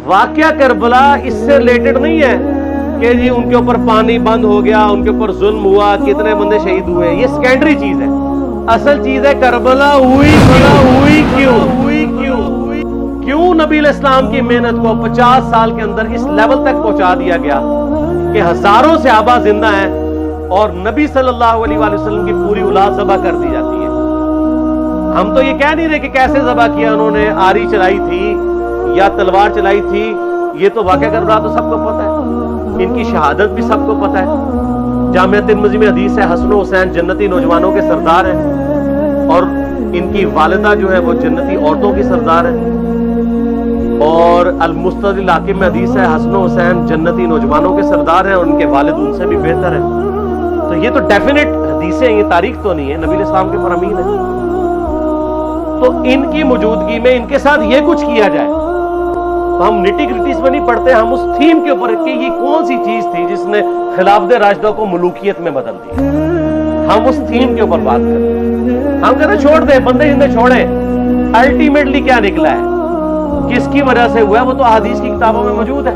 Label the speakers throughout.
Speaker 1: واقعہ کربلا اس سے ریلیٹڈ نہیں ہے کہ جی ان کے اوپر پانی بند ہو گیا، ان کے اوپر ظلم ہوا، کتنے بندے شہید ہوئے، یہ سیکنڈری چیز ہے. اصل چیز ہے کربلا ہوئی کیوں نبی علیہ السلام کی محنت کو 50 سال کے اندر اس لیول تک پہنچا دیا گیا کہ ہزاروں صحابہ زندہ ہیں اور نبی صلی اللہ علیہ وآلہ وسلم کی پوری اولاد ذبح کر دی جاتی ہے. ہم تو یہ کہہ نہیں رہے کہ کیسے ذبح کیا انہوں نے، آری چلائی تھی یا تلوار چلائی تھی، یہ تو واقعہ کربلا تو سب کو پتہ ہے، ان کی شہادت بھی سب کو پتہ ہے. جامعہ ترمذی میں حدیث ہے حسن و حسین جنتی نوجوانوں کے سردار ہیں اور ان کی والدہ جو ہے وہ جنتی عورتوں کی سردار ہے. اور المستدرک الحاکم میں حدیث ہے حسن و حسین جنتی نوجوانوں کے سردار ہیں اور ان کے والد ان سے بھی بہتر ہیں. تو یہ تو ڈیفینیٹ حدیثیں ہیں، یہ تاریخ تو نہیں ہے، نبی علیہ السلام کے فرامین ہے. تو ان کی موجودگی میں ان کے ساتھ یہ کچھ کیا جائے تو ہم نٹی گریٹیز میں نہیں پڑھتے، ہم اس تھیم کے اوپر کہ یہ کون سی چیز تھی جس نے خلافت راشدہ کو ملوکیت میں بدل دیا، ہم اس تھیم کے اوپر بات کریں. ہم کہتے ہیں چھوڑ دیں، بندے ہندے چھوڑیں، الٹیمیٹلی کیا نکلا ہے، کس کی وجہ سے ہوا ہے، وہ تو احادیث کی کتابوں میں موجود ہے.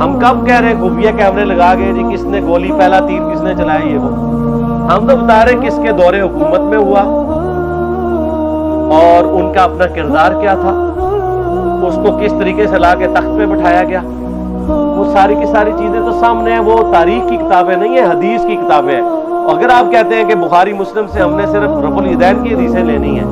Speaker 1: ہم کب کہہ رہے ہیں خفیہ کیمرے لگا گئے جی کس نے گولی پہلا تیر کس نے چلایا، یہ وہ ہم تو بتا رہے کس کے دور حکومت میں ہوا اور ان کا اپنا کردار کیا تھا، اس کو کس طریقے سے لا کے تخت پہ بٹھایا گیا. وہ ساری کی ساری چیزیں تو سامنے ہیں، وہ تاریخ کی کتابیں نہیں ہیں، حدیث کی کتابیں ہیں. اگر آپ کہتے ہیں کہ بخاری مسلم سے ہم نے صرف رب الیدین کی حدیثیں لینی ہیں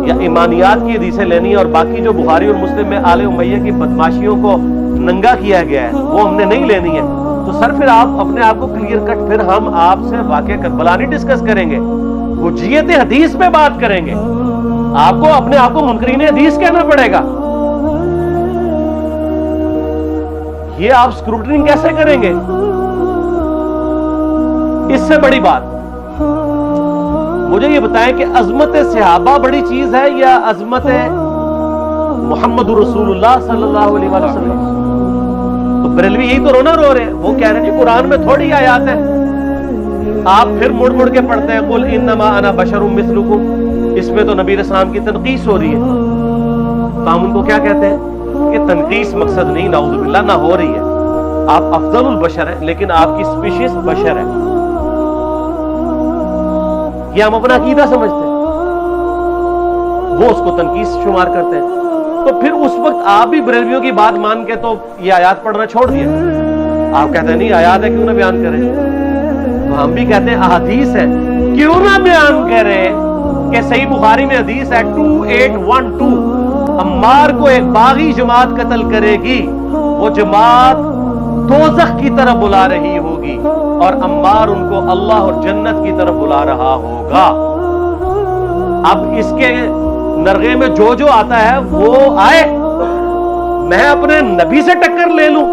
Speaker 1: یا ایمانیات کی حدیثیں لینی ہے اور باقی جو بخاری اور مسلم میں آل امیہ کی بدماشیوں کو ننگا کیا گیا ہے وہ ہم نے نہیں لینی ہے، تو سر پھر آپ اپنے آپ کو کلیئر کٹ، پھر ہم آپ سے واقعہ کربلا نہیں ڈسکس کریں گے، حجیت حدیث پہ بات کریں گے. آپ کو اپنے آپ کو منکرین حدیث کہنا پڑے گا. یہ آپ اسکروٹنگ کیسے کریں گے؟ اس سے بڑی بات مجھے یہ بتائیں کہ عظمت صحابہ بڑی چیز ہے یا عظمت محمد رسول اللہ صلی اللہ علیہ وآلہ وسلم؟ تو بریلوی یہی تو رونا رو رہے ہیں، وہ کہہ رہے ہیں کہ قرآن میں تھوڑی آیات ہے. آپ پھر مڑ مڑ کے پڑھتے ہیں قل انما انا بشر مثلکم، اس میں تو نبی علیہ السلام کی تنقیص ہو رہی ہے. تو ہم ان کو کیا کہتے ہیں کہ تنقیص مقصد نہیں، نعوذ باللہ، نہ ہو رہی ہے. آپ افضل البشر ہیں لیکن آپ کی سپیشیز بشر ہے، یہ ہم اپنا عقیدہ سمجھتے ہیں، وہ اس کو تنقیص شمار کرتے ہیں. تو پھر اس وقت آپ بھی بریلویوں کی بات مان کے تو یہ آیات پڑھنا چھوڑ دیا. آپ کہتے ہیں نہیں آیات ہے کیوں نہ بیان کریں، تو ہم بھی کہتے ہیں احادیث ہے کیوں نہ بیان کریں. کہ صحیح بخاری میں حدیث ہے 2812 عمار کو ایک باغی جماعت قتل کرے گی، وہ جماعت دوزخ کی طرف بلا رہی ہوگی اور عمار ان کو اللہ اور جنت کی طرف بلا رہا ہوگا. اب اس کے نرغے میں جو جو آتا ہے وہ آئے، میں اپنے نبی سے ٹکر لے لوں.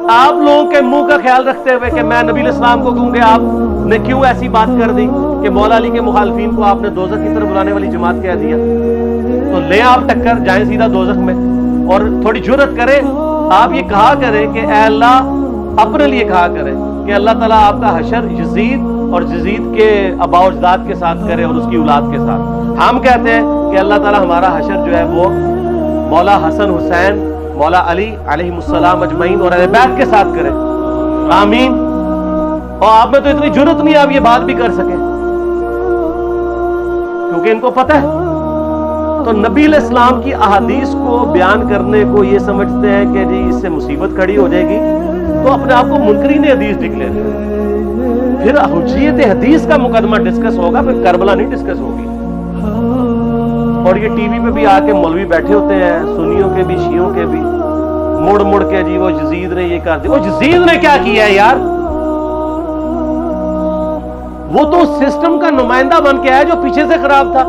Speaker 1: آپ لوگوں کے منہ کا خیال رکھتے ہوئے کہ میں نبی علیہ السلام کو کہوں کہ آپ نے کیوں ایسی بات کر دی کہ مولا علی کے مخالفین کو آپ نے دوزخ کی طرف بلانے والی جماعت کہہ دیا، تو لیں آپ ٹکر، جائیں سیدھا دوزخ میں. اور تھوڑی جرت کریں، آپ یہ کہا کریں کہ اے اللہ، اپنے لیے کہا کریں کہ اللہ تعالیٰ آپ کا حشر یزید اور یزید کے آباء و اجداد کے ساتھ کرے اور اس کی اولاد کے ساتھ. ہم کہتے ہیں کہ اللہ تعالیٰ ہمارا حشر جو ہے وہ مولا حسن حسین، مولا علی علیہ السلام اجمعین اور اہل بیت کے ساتھ کرے، آمین. اور آپ میں تو اتنی جرت نہیں آپ یہ بات بھی کر سکیں کیونکہ ان کو پتہ ہے. تو نبی علیہ السلام کی احادیث کو بیان کرنے کو یہ سمجھتے ہیں کہ جی اس سے مصیبت کھڑی ہو جائے گی، تو اپنے آپ کو منکرین حدیث ڈکلیئر کریں. پھر حجیت حدیث کا مقدمہ ڈسکس ہوگا، پھر کربلا نہیں ڈسکس ہوگی. اور یہ ٹی وی پہ بھی آ کے مولوی بیٹھے ہوتے ہیں، سنیوں کے بھی شیعوں کے بھی، مڑ مڑ کے جی وہ یزید نے یہ کر دیا. وہ یزید نے کیا کیا ہے یار؟ وہ تو سسٹم کا نمائندہ بن کے آیا جو پیچھے سے خراب تھا.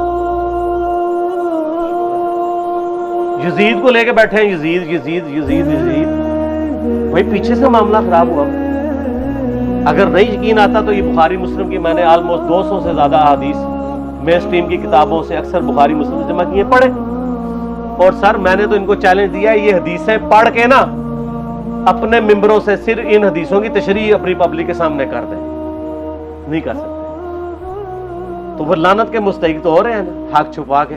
Speaker 1: یزید کو لے کے بیٹھے ہیں، یزید یزید یزید یزید، وہی پیچھے سے معاملہ خراب ہوا. اگر نہیں یقین آتا تو یہ بخاری مسلم کی میں نے آلموسٹ 200 سے زیادہ احادیث مین اسٹریم کی کتابوں سے اکثر بخاری مسلم سے جمع کیے، پڑھے. اور سر میں نے تو ان کو چیلنج دیا ہے یہ حدیثیں پڑھ کے نا اپنے ممبروں سے صرف ان حدیثوں کی تشریح اپنی پبلک کے سامنے کر دیں. نہیں کر سکتے تو پھر لعنت کے مستحق تو ہو رہے ہیں نا، حق چھپا کے.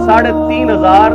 Speaker 1: 3500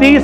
Speaker 1: 30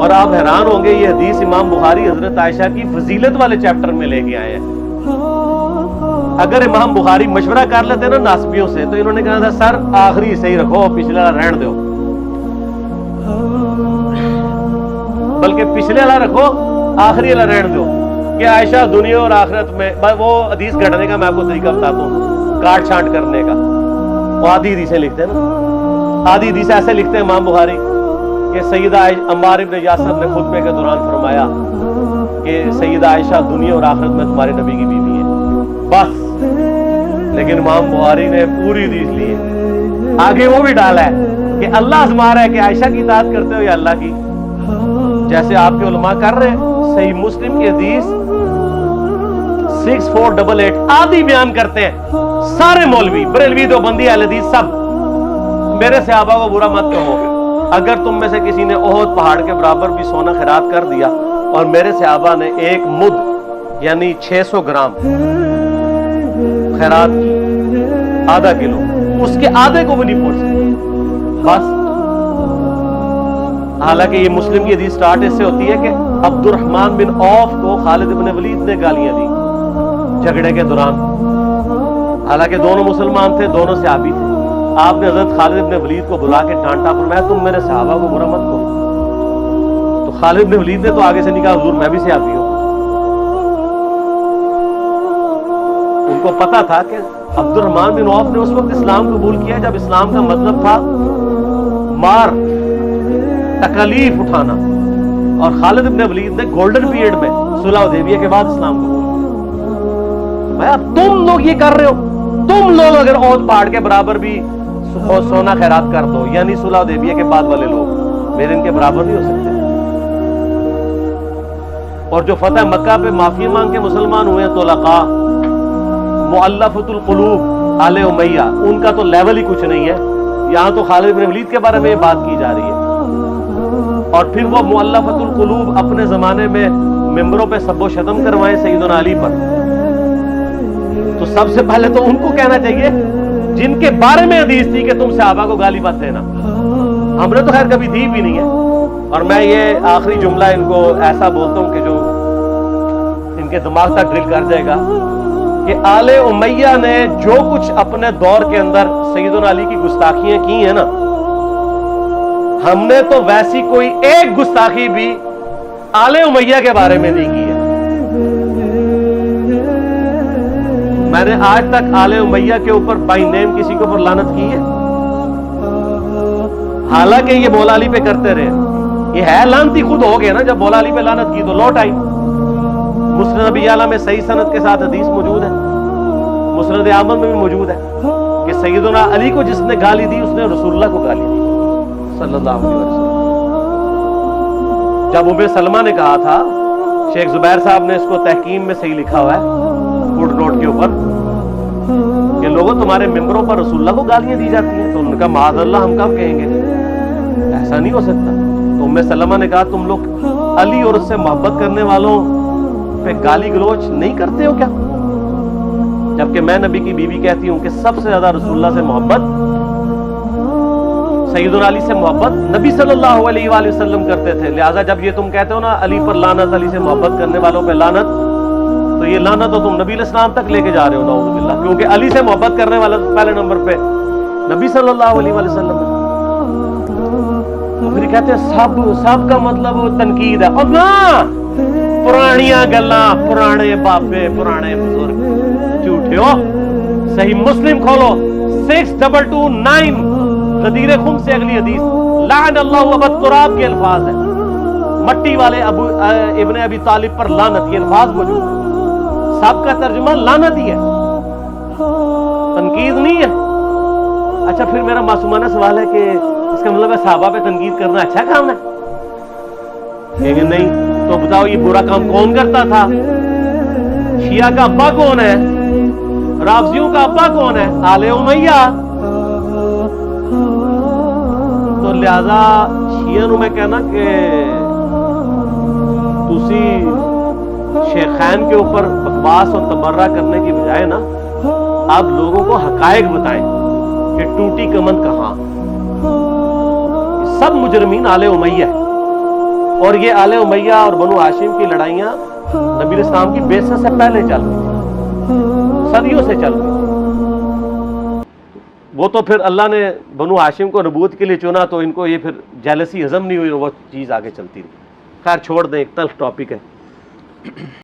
Speaker 1: اور آپ حیران ہوں گے، یہ حدیث امام بخاری حضرت عائشہ کی فضیلت والے چیپٹر میں لے کے آئے ہیں۔ اگر امام بخاری مشورہ کر لیتے نا ناسبیوں سے تو انہوں نے کہا تھا سر آخری صحیح رکھو، پچھلا رہن دو، بلکہ پچھلے والا رکھو آخری والا رہن دو، کہ عائشہ دنیا اور آخرت میں۔ وہ حدیث گھڑنے کا میں آپ کو طریقہ بتاتا ہوں، کاٹ چھانٹ کرنے کا۔ وہ آدھی حدیثیں لکھتے ہیں نا، آدھی حدیث ایسے لکھتے ہیں امام بخاری کہ سیدہ عمار بن یاسر نے خطبے کے دوران فرمایا کہ سیدہ عائشہ دنیا اور آخرت میں تمہارے نبی کی بیوی ہے، بس۔ لیکن امام بخاری نے پوری حدیث لی ہے، آگے وہ بھی ڈالا ہے کہ اللہ آزما رہا ہے کہ عائشہ کی اطاعت کرتے ہو یا اللہ کی، جیسے آپ کے علماء کر رہے ہیں۔ صحیح مسلم کی حدیث 6488 آدھی بیان کرتے ہیں سارے مولوی، بریلوی، دیوبندی، اہل حدیث سب۔ میرے صحابہ کو برا مت کہو، اگر تم میں سے کسی نے احد پہاڑ کے برابر بھی سونا خیرات کر دیا اور میرے صحابہ نے ایک مد یعنی 600 گرام خیرات کی، آدھا کلو، اس کے آدھے کو بھی نہیں پہنچ سکتے، بس۔ حالانکہ یہ مسلم کی حدیث سٹارٹ اس سے ہوتی ہے کہ عبد الرحمن بن عوف کو خالد بن ولید نے گالیاں دی جھگڑے کے دوران، حالانکہ دونوں مسلمان تھے، دونوں صحابی تھے۔ آپ نے حضرت خالد بن ولید کو بلا کے ڈانٹا، فرمایا تم میرے صحابہ کو برا مت کہو۔ تو خالد بن ولید نے تو آگے سے نہیں کہا حضور میں بھی صحابی ہوں۔ ان کو پتا تھا کہ عبد الرحمن بن عوف نے اس وقت اسلام قبول کیا جب اسلام کا مطلب تھا مار، تکالیف اٹھانا، اور خالد بن ولید نے گولڈن پیریڈ میں صلح حدیبیہ کے بعد اسلام قبول کیا۔ اب تم لوگ یہ کر رہے ہو، تم لوگ اگر احد پہاڑ کے برابر بھی سونا خیرات کر دو، یعنی صلح حدیبیہ کے بعد والے لوگ میرے ان کے برابر نہیں ہو سکتے۔ اور جو فتح مکہ پہ معافی مانگ کے مسلمان ہوئے ہیں طلقاء، مؤلفۃ القلوب آل امیہ، ان کا تو لیول ہی کچھ نہیں ہے۔ یہاں تو خالد بن ولید کے بارے میں یہ بات کی جا رہی ہے، اور پھر وہ مؤلفۃ القلوب اپنے زمانے میں ممبروں پہ سب و شتم کروائے سیدنا علی پر، تو سب سے پہلے تو ان کو کہنا چاہیے جن کے بارے میں حدیث تھی کہ تم صحابہ کو گالی مت دینا۔ ہم نے تو خیر کبھی دی بھی نہیں ہے۔ اور میں یہ آخری جملہ ان کو ایسا بولتا ہوں کہ جو ان کے دماغ تک ڈرل کر جائے گا کہ آل امیہ نے جو کچھ اپنے دور کے اندر سیدنا علی کی گستاخیاں کی ہیں نا، ہم نے تو ویسی کوئی ایک گستاخی بھی آل امیہ کے بارے میں نہیں کی ہے۔ میں نے آج تک آل امیہ کے اوپر بائی نیم کسی کے اوپر لعنت کی ہے؟ حالانکہ یہ مولا علی پہ کرتے رہے، یہ ہے لعنتی خود ہو گئے نا۔ جب مولا علی پہ لعنت کی تو لوٹ آئی۔ مسند ابی اعلیٰ میں صحیح سند کے ساتھ حدیث موجود ہے، مسند احمد میں بھی موجود ہے کہ سیدنا علی کو جس نے گالی دی اس نے رسول اللہ کو گالی دی صلی اللہ علیہ وسلم۔ جب ام سلمہ نے کہا تھا، شیخ زبیر صاحب نے اس کو تحکیم میں صحیح لکھا ہوا ہے فوٹ نوٹ کے اوپر، کہ لوگوں تمہارے ممبروں پر رسول اللہ کو گالیاں دی جاتی ہیں، تو انہوں نے کہا معاذ اللہ، ہم کب کہیں گے، ایسا نہیں ہو سکتا۔ تو ام سلمہ نے کہا تم لوگ علی اور اس سے محبت کرنے والوں پہ گالی گلوچ نہیں کرتے ہو کیا؟ جبکہ میں نبی کی بیوی کہتی ہوں کہ سب سے زیادہ رسول اللہ سے محبت، سیدنا علی سے محبت نبی صلی اللہ علیہ وآلہ وسلم کرتے تھے۔ لہٰذا جب یہ تم کہتے ہو نا علی پر لعنت، علی سے محبت کرنے والوں پہ لعنت، تو یہ لعنت تو تم نبی علیہ السلام تک لے کے جا رہے ہو، نعوذ باللہ، کیونکہ علی سے محبت کرنے والا پہلے نمبر پہ نبی صلی اللہ علیہ وآلہ وسلم ہے۔ پھر کہتے ہیں سب کا مطلب تنقید ہے، اور نہ پرانیاں گلاں، پرانے بابے، پرانے بزرگ، جھوٹے ہو۔ صحیح مسلم کھولو 6229 غدیر خم سے اگلی حدیث، لعن اللہ ابا تراب کے الفاظ ہیں، مٹی والے ابن ابی طالب پر لعنت، یہ الفاظ موجود ہیں۔ سب کا ترجمہ لعنت ہی ہے، تنقید نہیں ہے۔ اچھا پھر میرا معصومانہ سوال ہے کہ اس کا مطلب ہے صحابہ پہ تنقید کرنا اچھا کام ہے؟ کہیں گے نہیں، تو بتاؤ یہ برا کام کون کرتا تھا؟ شیعہ کا ابا کون ہے؟ رافضیوں کا ابا کون ہے؟ آل امیہ۔ تو لہذا شیعہ نو میں کہنا کہ تسی شیخین کے اوپر بکواس اور تبرہ کرنے کی بجائے نا آپ لوگوں کو حقائق بتائیں کہ ٹوٹی کمند کہاں۔ سب مجرمین آل امیہ ہے، اور یہ آل امیہ اور بنو ہاشم کی لڑائیاں نبی علیہ السلام کی بعثت سے پہلے چل رہی تھی، صدیوں سے چل رہی تھی۔ وہ تو پھر اللہ نے بنو ہاشم کو نبوت کے لیے چنا تو ان کو یہ پھر جیلسی ہضم نہیں ہوئی اور وہ چیز آگے چلتی رہی۔ خیر چھوڑ دیں، ایک تلخ ٹاپک ہے۔